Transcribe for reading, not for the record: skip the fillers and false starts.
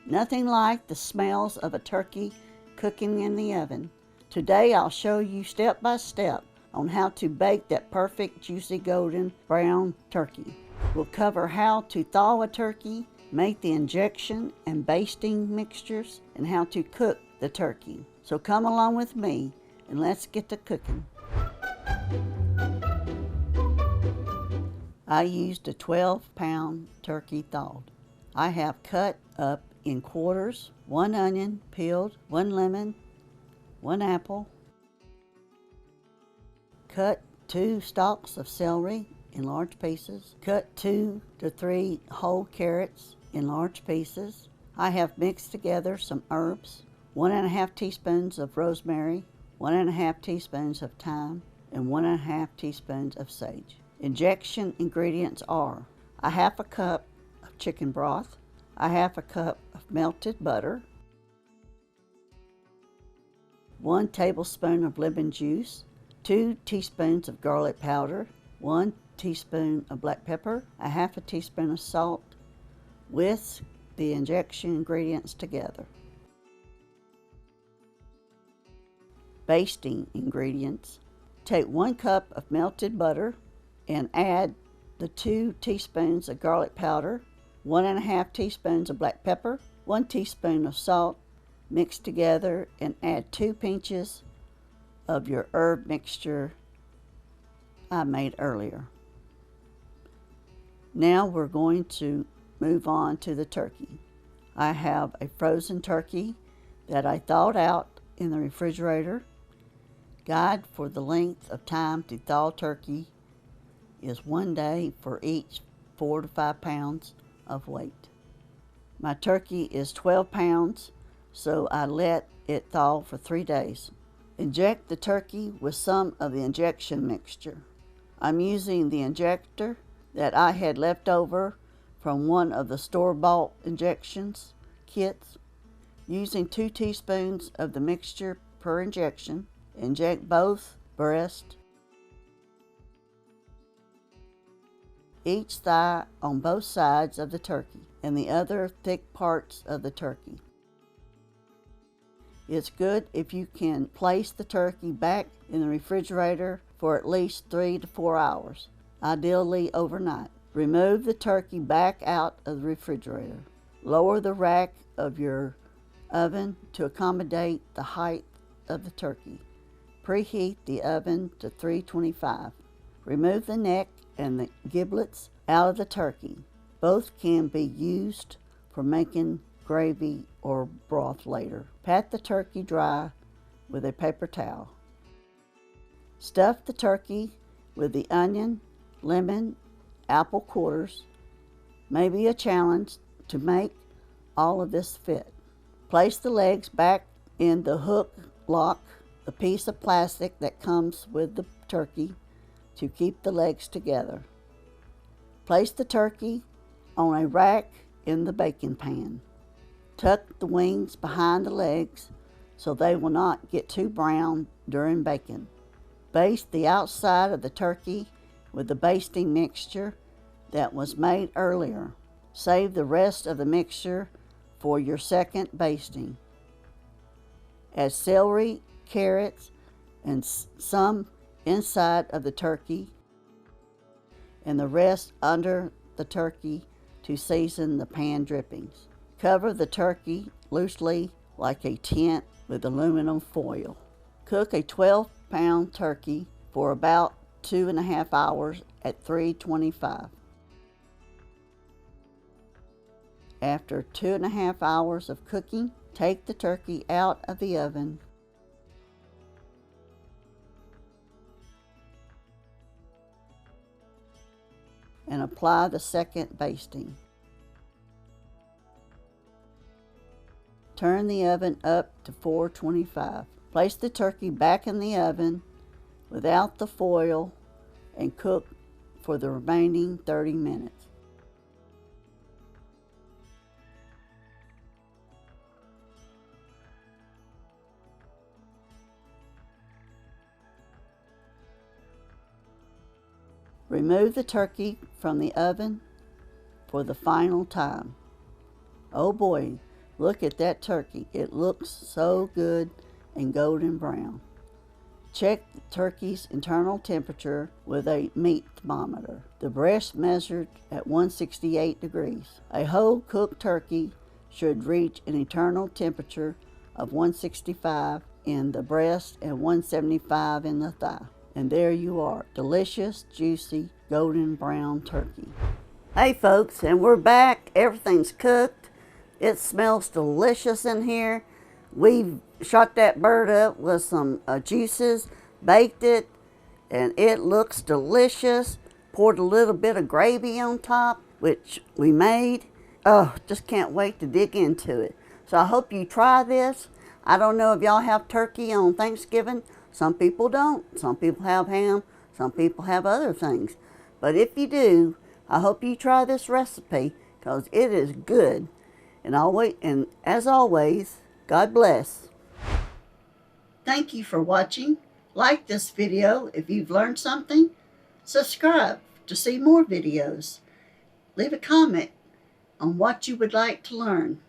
Nothing like the smells of a turkey cooking in the oven. Today I'll show you step by step on how to bake that perfect juicy golden brown turkey. We'll cover how to thaw a turkey, make the injection and basting mixtures, and how to cook the turkey. So come along with me and let's get to cooking. I used a 12-pound turkey thawed. I have cut up in quarters 1 onion peeled, 1 lemon, 1 apple. Cut 2 stalks of celery in large pieces. Cut 2 to 3 whole carrots in large pieces. I have mixed together some herbs, 1½ teaspoons of rosemary, 1½ teaspoons of thyme, and 1½ teaspoons of sage. Injection ingredients are a 1/2 cup of chicken broth, a 1/2 cup of melted butter, 1 tablespoon of lemon juice, 2 teaspoons of garlic powder, 1 teaspoon of black pepper, a 1/2 teaspoon of salt. Whisk the injection ingredients together. Basting ingredients. Take 1 cup of melted butter and add the 2 teaspoons of garlic powder, 1½ teaspoons of black pepper, 1 teaspoon of salt. Mix together and add 2 pinches of your herb mixture I made earlier. Now we're going to move on to the turkey. I have a frozen turkey that I thawed out in the refrigerator. Guide for the length of time to thaw turkey is 1 day for each 4 to 5 pounds of weight. My turkey is 12 pounds, so I let it thaw for 3 days. Inject the turkey with some of the injection mixture. I'm using the injector that I had left over from one of the store-bought injections kits. Using 2 teaspoons of the mixture per injection, inject both breasts, each thigh on both sides of the turkey, and the other thick parts of the turkey. It's good if you can place the turkey back in the refrigerator for at least 3 to 4 hours, ideally overnight. Remove the turkey back out of the refrigerator. Lower the rack of your oven to accommodate the height of the turkey. Preheat the oven to 325. Remove the neck and the giblets out of the turkey. Both can be used for making gravy or broth later. Pat the turkey dry with a paper towel. Stuff the turkey with the onion, lemon, apple quarters. May be a challenge to make all of this fit. Place the legs back in the hook lock, the piece of plastic that comes with the turkey to keep the legs together. Place the turkey on a rack in the baking pan. Tuck the wings behind the legs so they will not get too brown during baking. Baste the outside of the turkey with the basting mixture that was made earlier. Save the rest of the mixture for your second basting. Add celery, carrots, and some inside of the turkey and the rest under the turkey to season the pan drippings. Cover the turkey loosely like a tent with aluminum foil. Cook a 12-pound turkey for about 2.5 hours at 325. After 2.5 hours of cooking, take the turkey out of the oven and apply the second basting. Turn the oven up to 425. Place the turkey back in the oven without the foil and cook for the remaining 30 minutes. Remove the turkey from the oven for the final time. Oh boy, Look at that turkey. It looks so good and golden brown. Check the turkey's internal temperature with a meat thermometer. The breast measured at 168 degrees. A whole cooked turkey should reach an internal temperature of 165 in the breast and 175 in the thigh. And there you are, delicious, juicy, golden brown turkey. Hey folks, and we're back. Everything's cooked. It smells delicious in here. We've shot that bird up with some juices, baked it, and it looks delicious. Poured a little bit of gravy on top, which we made. Oh, just can't wait to dig into it. So I hope you try this. I don't know if y'all have turkey on Thanksgiving. Some people don't. Some people have ham. Some people have other things. But if you do, I hope you try this recipe because it is good. And as always, God bless. Thank you for watching. Like this video if you've learned something. Subscribe to see more videos. Leave a comment on what you would like to learn.